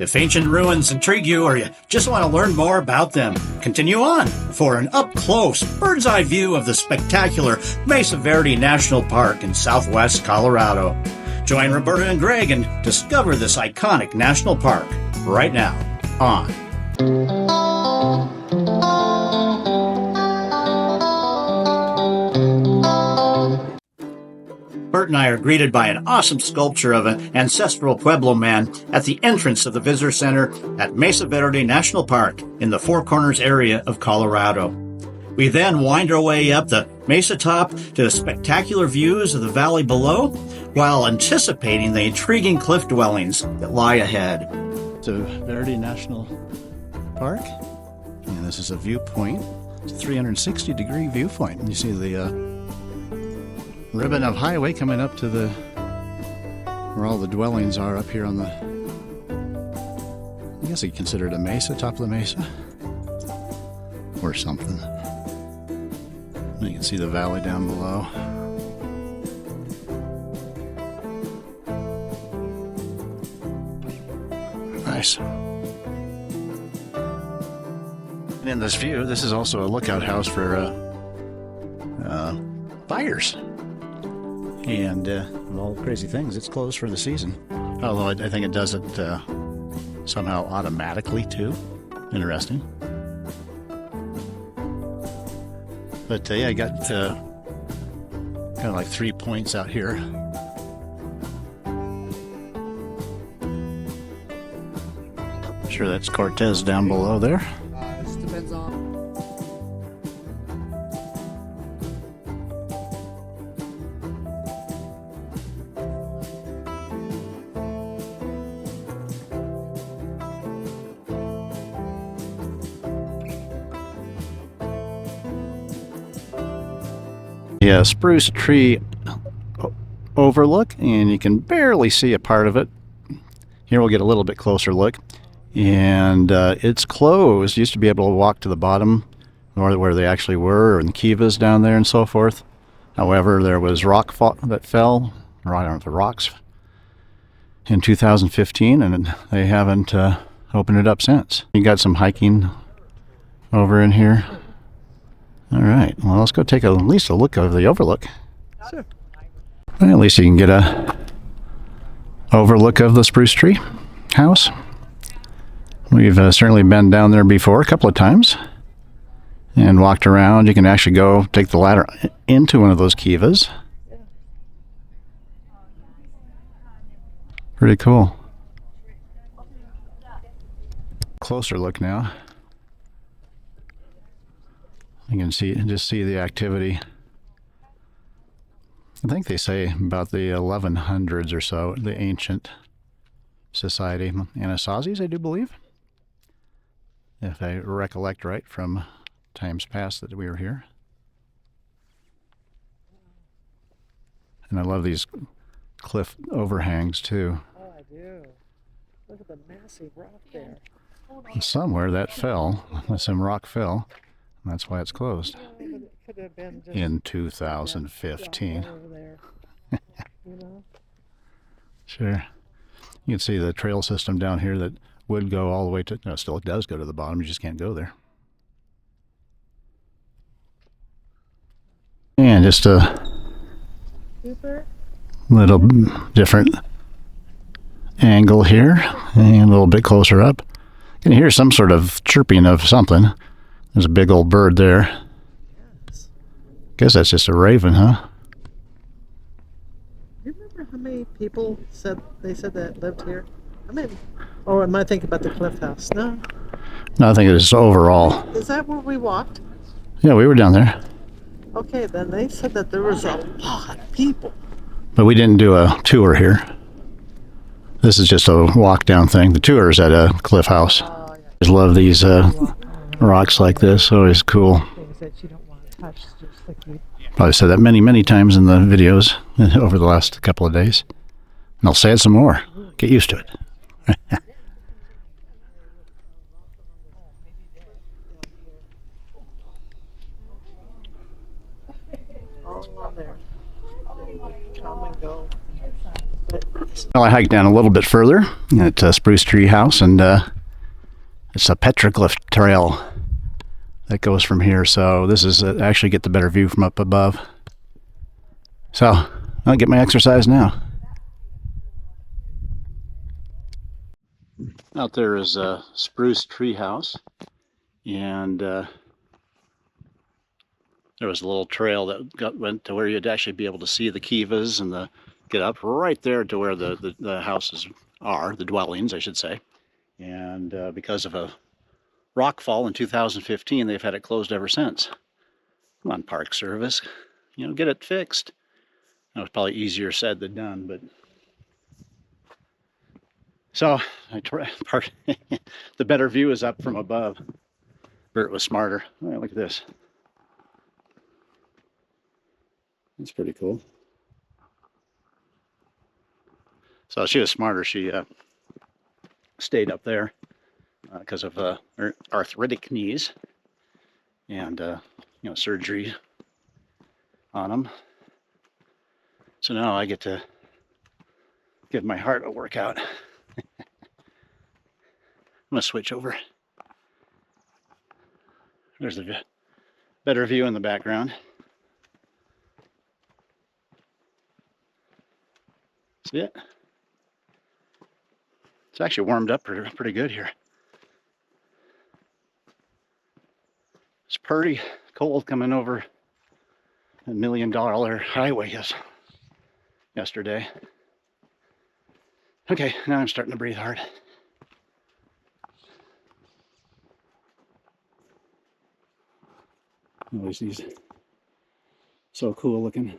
If ancient ruins intrigue you or you just want to learn more about them, continue on for an up-close, bird's-eye view of the spectacular Mesa Verde National Park in southwest Colorado. Join Roberta and Greg and discover this iconic national park right now on Bert and I are greeted by an awesome sculpture of an Ancestral Pueblo man at the entrance of the Visitor Center at Mesa Verde National Park in the Four Corners area of Colorado. We then wind our way up the mesa top to the spectacular views of the valley below while anticipating the intriguing cliff dwellings that lie ahead. So Verde National Park, and this is a viewpoint. It's a 360-degree viewpoint. You see the ribbon of highway coming up to where all the dwellings are up here on the, I guess you consider it a mesa, top of the mesa, or something. And you can see the valley down below. Nice. And in this view, this is also a lookout house for fires. And of all crazy things, it's closed for the season. Although I think it does it somehow automatically too. Interesting. But yeah, I got kind of like 3 points out here. Sure, that's Cortez down below there. This depends on. Yeah, spruce tree overlook, and you can barely see a part of it. Here we'll get a little bit closer look. And it's closed. Used to be able to walk to the bottom, or where they actually were, and the kivas down there and so forth. However, there was rock that fell, or I don't know if the rocks, in 2015, and they haven't opened it up since. You got some hiking over in here. All right, well, let's go take at least a look of the overlook. Sure. Well, at least you can get a overlook of the spruce tree house. We've certainly been down there before a couple of times and walked around. You can actually go take the ladder into one of those kivas. Pretty cool. Closer look now. You can just see the activity. I think they say about the 1100s or so, the ancient society, Anasazi's, I do believe, if I recollect right from times past that we were here. And I love these cliff overhangs too. Oh, I do. Look at the massive rock there. Somewhere that fell, some rock fell. That's why it's closed. Yeah, but it could have been just in 2015. over there, you know? Sure. You can see the trail system down here that would go all the way to, no, still it does go to the bottom, you just can't go there. And just a little different angle here, and a little bit closer up. You can hear some sort of chirping of something. There's a big old bird there. Yes. Guess that's just a raven, huh? Do you remember how many people said that lived here? I mean, or am I thinking about the Cliff House? No. No, I think it's overall. Is that where we walked? Yeah, we were down there. Okay, then they said that there was a lot of people. But we didn't do a tour here. This is just a walk down thing. The tour is at a cliff house. Oh, yeah. I just love these rocks like this. Always cool. Things that you don't want to touch, just like you. Probably said that many times in the videos over the last couple of days. And I'll say it some more. Get used to it. All along there. They would come and go. But Well, I hiked down a little bit further at Spruce Tree House, and it's a petroglyph trail that goes from here. So this is actually get the better view from up above. So I'll get my exercise now. Out there is a Spruce Tree House, and there was a little trail that went to where you'd actually be able to see the kivas and get up right there to where the houses are, the dwellings, I should say. And because of a rock fall in 2015, they've had it closed ever since. Come on, Park Service, get it fixed. That was probably easier said than done, but so the better view is up from above. Bert was smarter. Oh, look at this. That's pretty cool. So she was smarter. She stayed up there because of her arthritic knees and surgery on them. So now I get to give my heart a workout. I'm gonna switch over. There's a better view in the background. See it? It's actually warmed up pretty good here. It's pretty cold coming over $1 million highway yesterday. Okay, now I'm starting to breathe hard. Always these so cool looking.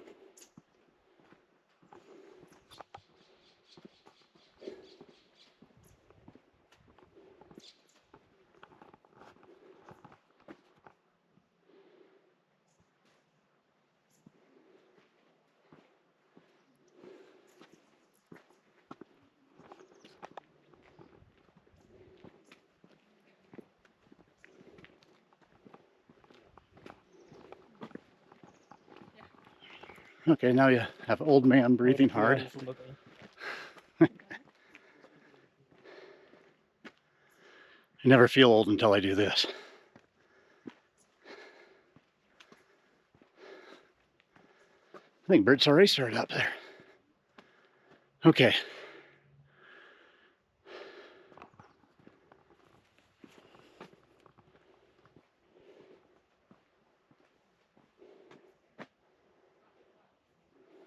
Okay, now you have old man breathing hard. I never feel old until I do this. I think Bert's already started up there. Okay.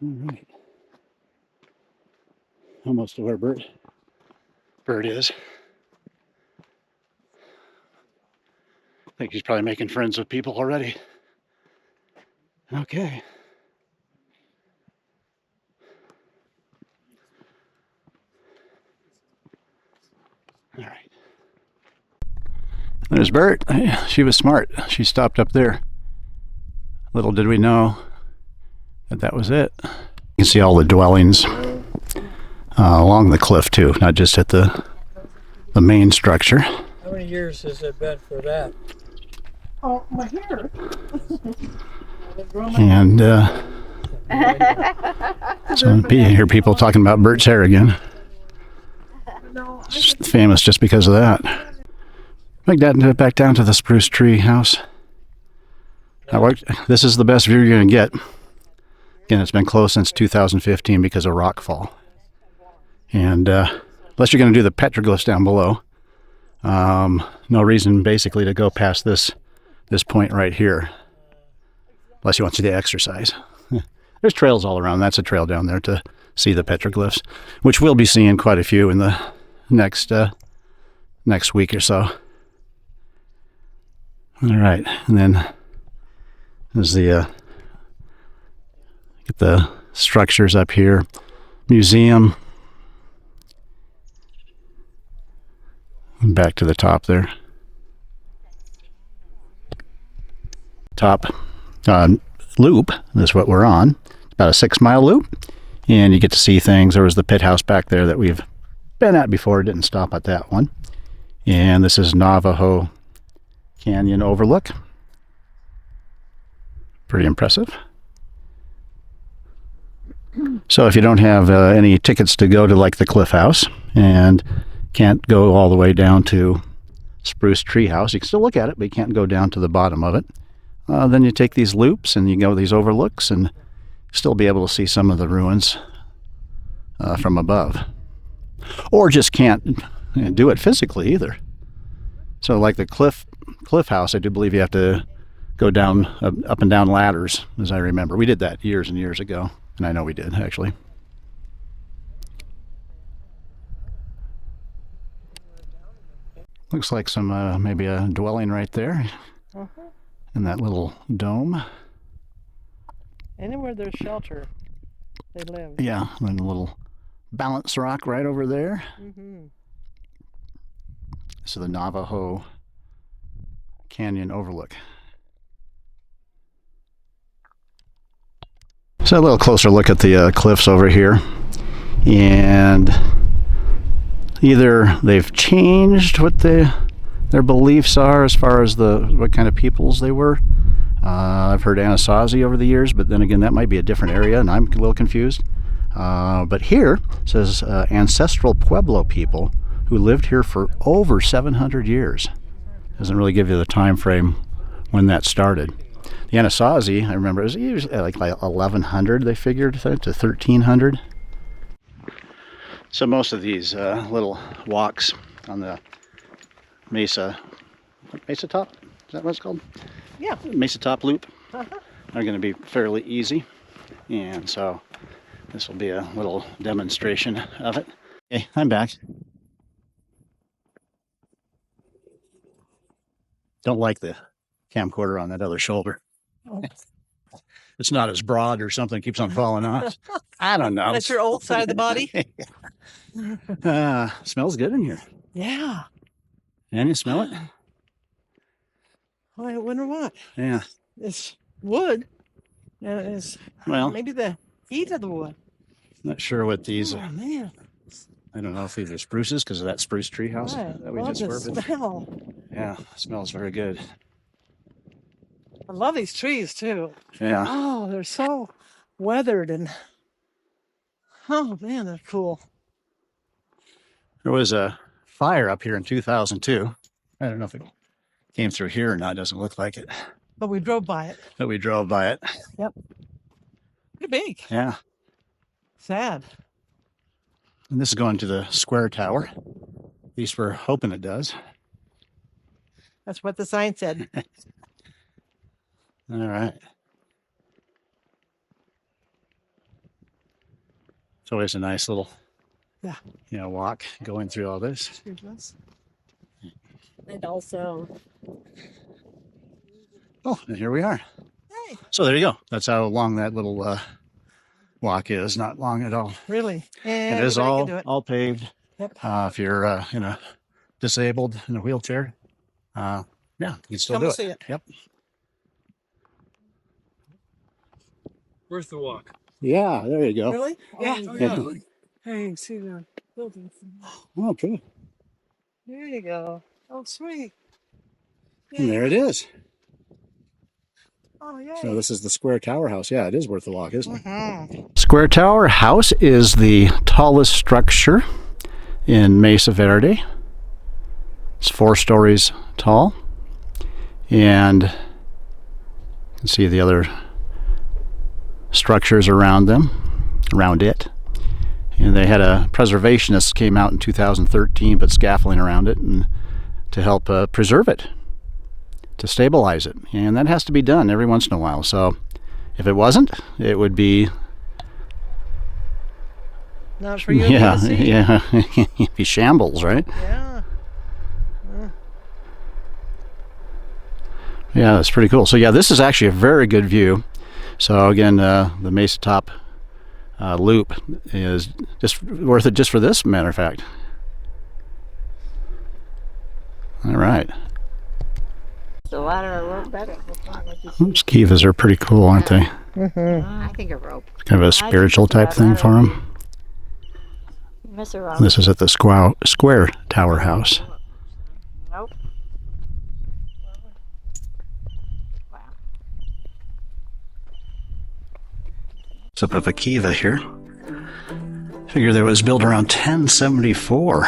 All right. Almost to where Bert is. I think he's probably making friends with people already. Okay. All right. There's Bert. She was smart. She stopped up there. Little did we know that was it. You can see all the dwellings along the cliff too, not just at the main structure. How many years has it been for that? Oh, my hair. And so you hear people talking about Bert's hair again. It's famous just because of that. Back down to the Spruce Tree House. This is the best view you're going to get. Again, it's been closed since 2015 because of rockfall. And unless you're going to do the petroglyphs down below, no reason basically to go past this point right here, unless you want to do the exercise. There's trails all around. That's a trail down there to see the petroglyphs, which we'll be seeing quite a few in the next week or so. All right, and then there's get the structures up here, museum, and back to the top there. Top loop is what we're on. It's about a 6-mile loop, and you get to see things. There was the pit house back there that we've been at before. Didn't stop at that one. And this is Navajo Canyon overlook. Pretty impressive. So if you don't have any tickets to go to like the Cliff House and can't go all the way down to Spruce Tree House, you can still look at it, but you can't go down to the bottom of it. Then you take these loops and you go these overlooks and still be able to see some of the ruins from above. Or just can't do it physically either. So like the Cliff House, I do believe you have to go down up and down ladders, as I remember. We did that years and years ago, and I know we did actually. Looks like some maybe a dwelling right there in that little dome. Anywhere there's shelter, they live. Yeah, and a little balance rock right over there. This is the Navajo Canyon overlook. So a little closer look at the cliffs over here, and either they've changed what their beliefs are as far as what kind of peoples they were. I've heard Anasazi over the years, but then again that might be a different area and I'm a little confused. But here it says Ancestral Pueblo people who lived here for over 700 years. Doesn't really give you the time frame when that started. The Anasazi, I remember, it was usually like 1100 they figured to 1300. So most of these little walks on the Mesa Top, is that what it's called? Yeah. Mesa Top Loop are going to be fairly easy, and so this will be a little demonstration of it. Okay, I'm back. Don't like the camcorder on that other shoulder. It's not as broad or something, keeps on falling off. I don't know. That's your old side of the body? Smells good in here. Yeah. And you smell it? I wonder what. Yeah. It's wood. And it's maybe the heat of the wood. Not sure what these Oh, man. I don't know if these are spruces because of that spruce tree house Right. that we Love just the were in. smell. Yeah, it smells very good. I love these trees too. Yeah. Oh, they're so weathered and oh man, they're cool. There was a fire up here in 2002. I don't know if it came through here or not. It doesn't look like it. But we drove by it. But we drove by it. Yep. Pretty big. Yeah. Sad. And this is going to the square tower. At least we're hoping it does. That's what the sign said. All right. It's always a nice little walk going through all this. And also, Oh, and here we are. Hey. So there you go. That's how long that little walk is. Not long at all. Really? It is all paved. Yep. If you're disabled in a wheelchair, you can still Come do and it. see it. Yep. Worth the walk. Yeah, there you go. Really? Yeah. Oh, yeah. Hey, see the buildings. Okay. There you go. Oh, sweet. And there it is. Oh, yeah. So this is the Square Tower House. Yeah, it is worth the walk, isn't it? Mm-hmm. Square Tower House is the tallest structure in Mesa Verde. It's 4 stories tall. And you can see the other structures around it. And they had a preservationist came out in 2013, put scaffolding around it and to help preserve it, to stabilize it. And that has to be done every once in a while. So if it wasn't, it would be Not for you to see. it'd be shambles, right? Yeah. Yeah, that's pretty cool. So yeah, this is actually a very good view. So again, the Mesa Top loop is just worth it just for this, matter of fact. All right. the ladder or rope better. Those kivas are pretty cool, aren't they? I think a rope. Kind of a spiritual type thing for them. Mess around. This is at the Square Tower House. Nope. It's up of a kiva here. Figure that it was built around 1074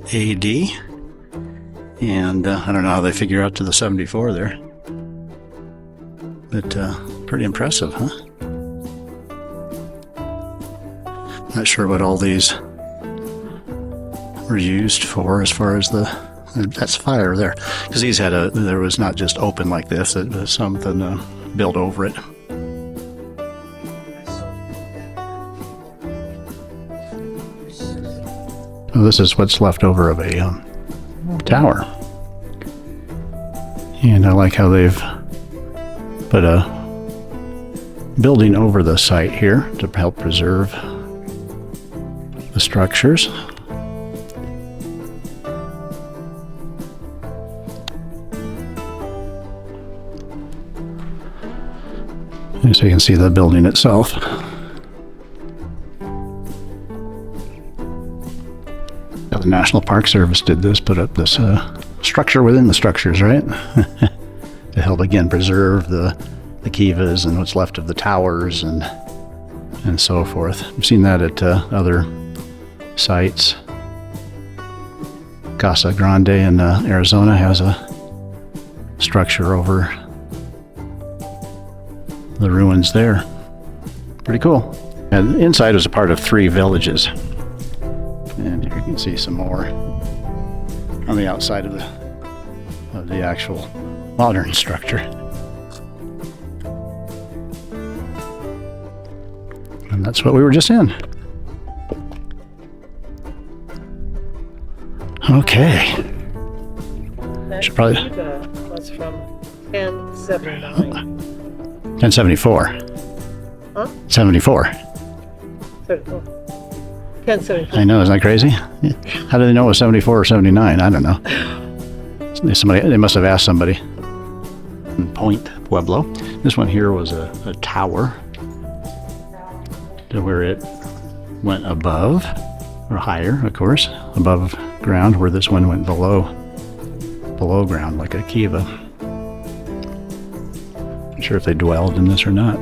AD. And I don't know how they figure out to the 74 there. But pretty impressive, huh? Not sure what all these were used for as far as that's fire there. Because these there was not just open like this, it was something built over it. Well, this is what's left over of a tower. And I like how they've put a building over the site here to help preserve the structures. And so you can see the building itself. The National Park Service did this, put up this structure within the structures, right? To help again preserve the kivas and what's left of the towers and so forth. I've seen that at other sites. Casa Grande in Arizona has a structure over the ruins there. Pretty cool. And the inside was a part of 3 villages. And here you can see some more on the outside of the actual modern structure. And that's what we were just in. Okay. That Should probably- kiva was from 1079. 1074. Huh? 74. 1074. I know, isn't that crazy? How do they know it was 74 or 79? I don't know. They must have asked somebody. Point Pueblo. This one here was a tower to where it went above, or higher, of course, above ground, where this one went below ground, like a kiva. Not sure if they dwelled in this or not.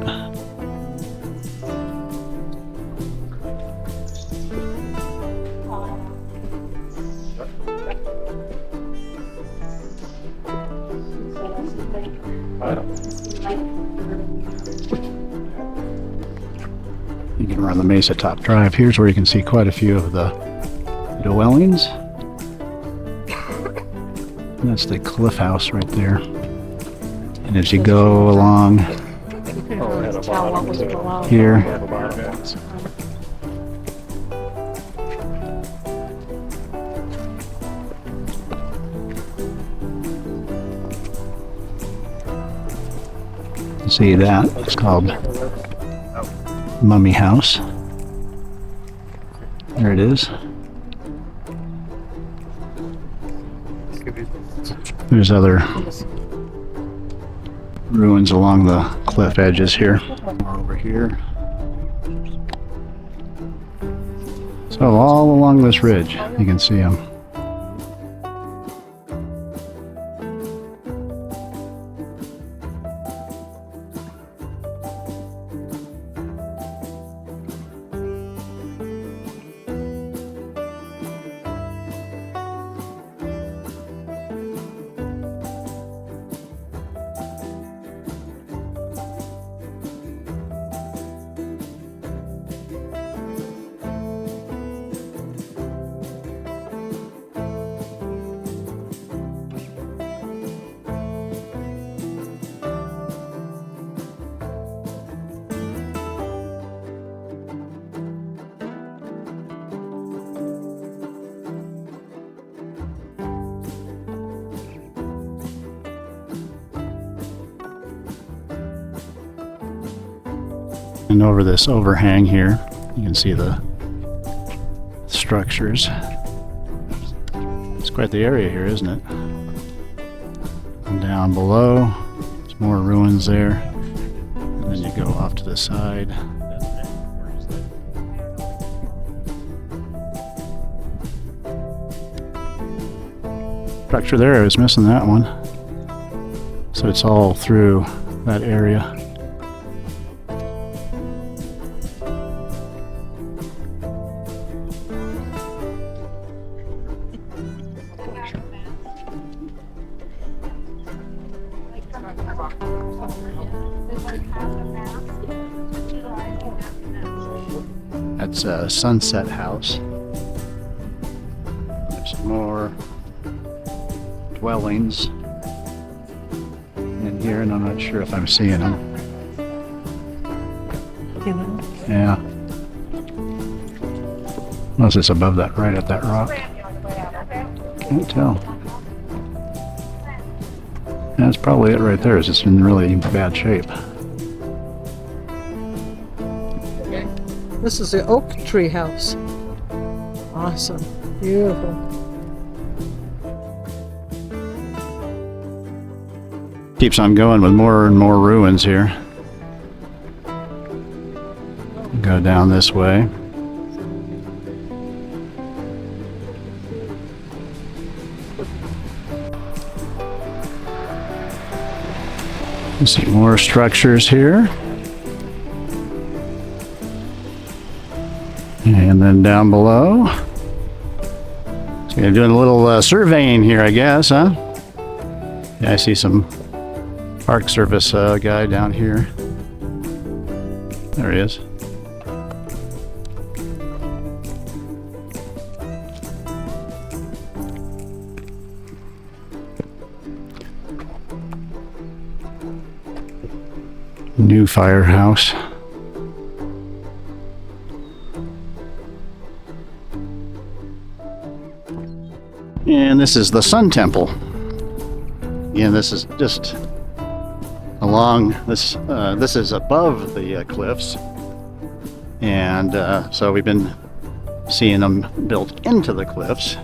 You can run the Mesa Top Drive. Here's where you can see quite a few of the dwellings. And that's the cliff house right there. And as you go along here, see that? It's called Mummy House. There it is. There's other ruins along the cliff edges here. More over here. So all along this ridge, you can see them. And over this overhang here, you can see the structures. It's quite the area here, isn't it? And down below, there's more ruins there. And then you go off to the side. Structure there, I was missing that one. So it's all through that area. That's a Sunset House. There's more dwellings in here, and I'm not sure if I'm seeing them. You know? Yeah. Unless it's above that, right at that rock. Can't tell. That's probably it right there. It's just in really bad shape. This is the oak tree house. Awesome. Beautiful. Keeps on going with more and more ruins here. Go down this way. You see more structures here. And then down below. So you're doing a little surveying here, I guess, huh? Yeah, I see some Park Service guy down here. There he is. New firehouse. And this is the Sun Temple. Again, this is just along this. This is above the cliffs, and so we've been seeing them built into the cliffs.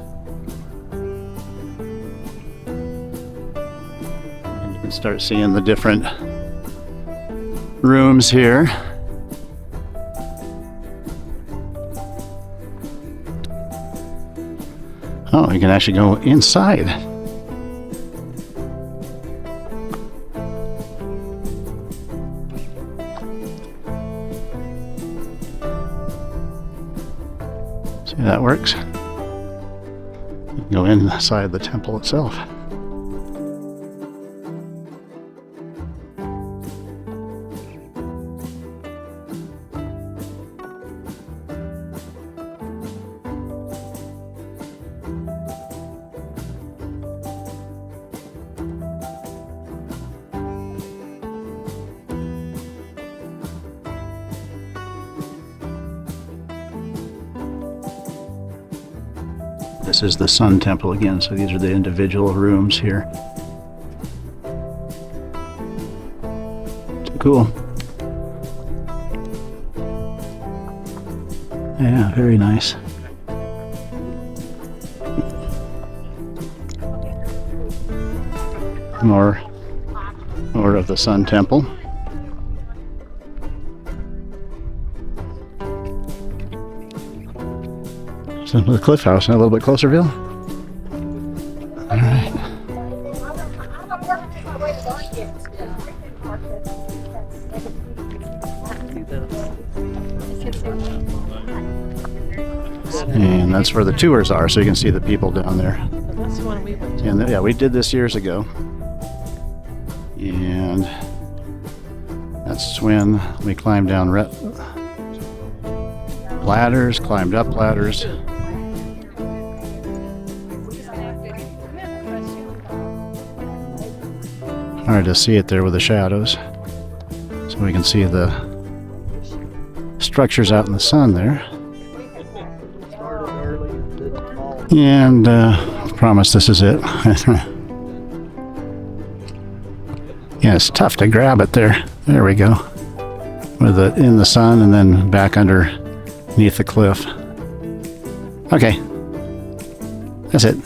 And you can start seeing the different rooms here. Oh, you can actually go inside. See how that works? You can go inside the temple itself. This is the Sun Temple again, so these are the individual rooms here. Cool. Yeah, very nice. More of the Sun Temple. So the cliff house, a little bit closer, Bill. All right. And that's where the tours are, so you can see the people down there. That's the one we went to. And yeah, we did this years ago. And that's when we climbed down ladders, climbed up ladders. Hard to see it there with the shadows. So we can see the structures out in the sun there. And I promise this is it. Yeah, it's tough to grab it there. There we go. With it in the sun and then back underneath the cliff. Okay. That's it.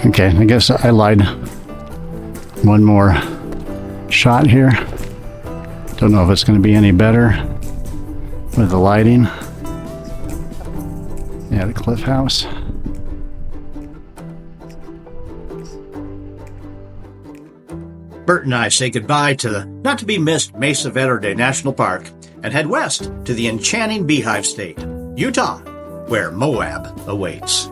Okay, I guess I lied. One more shot here. Don't know if it's going to be any better with the lighting. Yeah, the cliff house. Bert and I say goodbye to the not-to-be-missed Mesa Verde National Park and head west to the enchanting Beehive State, Utah. where Moab awaits.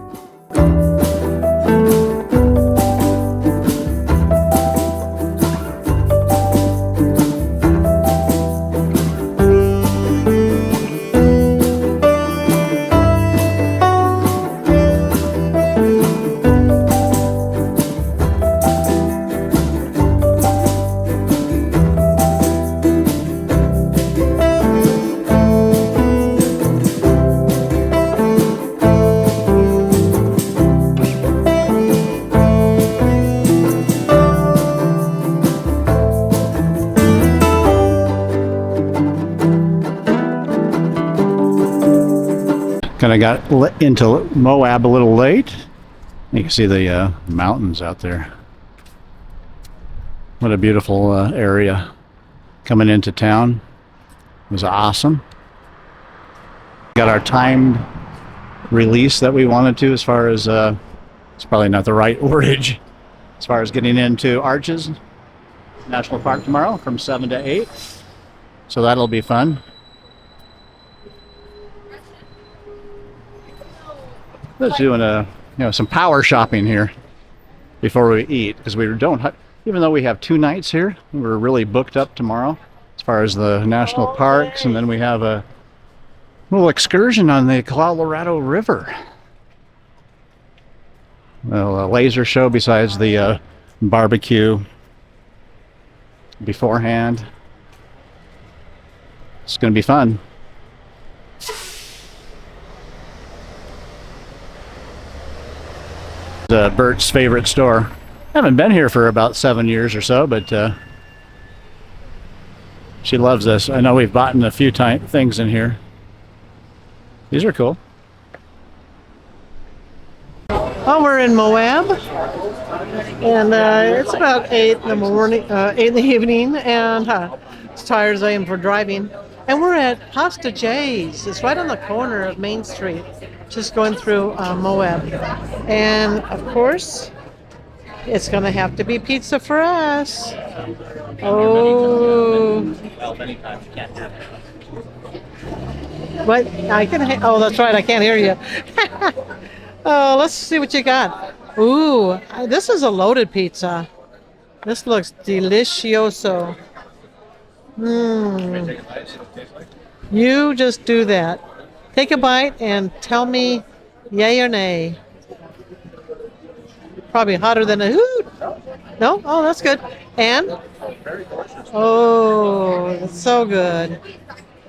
Kind of got into Moab a little late. You can see the mountains out there. What a beautiful area. Coming into town. It was awesome. Got our timed release that we wanted to, as far as it's probably not the right wordage, as far as getting into Arches National Park tomorrow from 7 to 8. So that'll be fun. Just doing some power shopping here before we eat, because we don't even though we have 2 nights here, we're really booked up tomorrow as far as the national parks, and then we have a little excursion on the Colorado River. Well, a laser show besides the barbecue beforehand. It's going to be fun. Bert's favorite store. I haven't been here for about 7 years or so, but she loves this. I know we've bought a few things in here. These are cool. Oh, we're in Moab, and it's about 8 in the morning, 8 in the evening, and as tired as I am for driving. And we're at Pasta J's. It's right on the corner of Main Street, just going through Moab. And of course, it's going to have to be pizza for us. Oh. What? I can. Oh, that's right. I can't hear you. Oh, let's see what you got. Ooh, this is a loaded pizza. This looks delicioso. You just do that. Take a bite and tell me yay or nay. Probably hotter than a hoot. No? Oh, that's good. And? Oh, it's so good.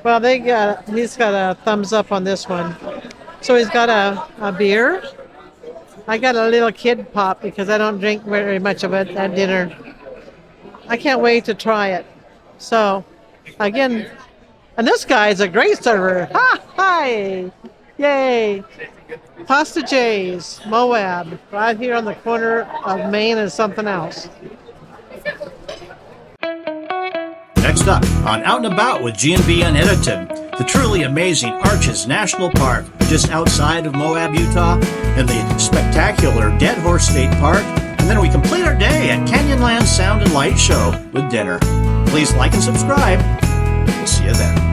Well, he's got a thumbs up on this one. So he's got a beer. I got a little kid pop because I don't drink very much of it at dinner. I can't wait to try it. So, again, and this guy is a great server. Hi! Yay! Pasta J's, Moab, right here on the corner of Main and something else. Next up on Out and About with G&B Unedited, the truly amazing Arches National Park just outside of Moab, Utah, and the spectacular Dead Horse State Park, and then we complete our day at Canyonland Sound and Light Show with dinner. Please like and subscribe. We'll see you then.